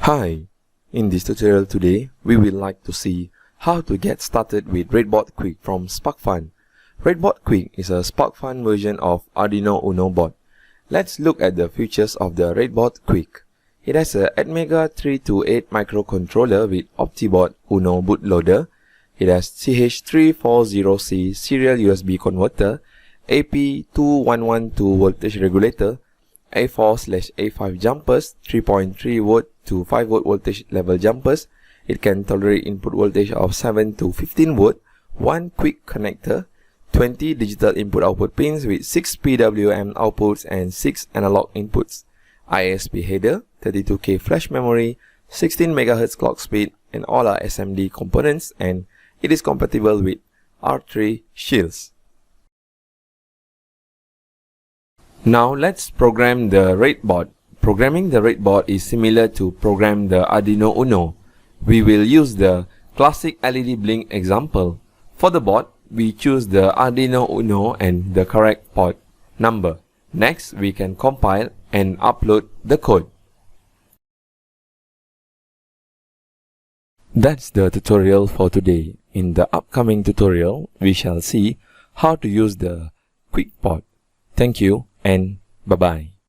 Hi, in this tutorial today, we will like to see how to get started with RedBoard Quick from Sparkfun. RedBoard Quick is a Sparkfun version of Arduino Uno board. Let's look at the features of the RedBoard Quick. It has a Atmega 328 microcontroller with OptiBoard Uno bootloader. It has CH340C serial USB converter, AP2112 voltage regulator, A4/A5 jumpers, 3.3 volt to 5 volt voltage level jumpers. It can tolerate input voltage of 7 to 15 volt, 1 quick connector, 20 digital input-output pins with 6 PWM outputs and 6 analog inputs, ISP header, 32K flash memory, 16 MHz clock speed, and all are SMD components, and it is compatible with R3 shields. Now let's program the RedBoard. Programming the RedBoard is similar to program the Arduino Uno. We will use the classic LED blink example. For the board, we choose the Arduino Uno and the correct port number. Next, we can compile and upload the code. That's the tutorial for today. In the upcoming tutorial, we shall see how to use the Quick port. Thank you and bye-bye.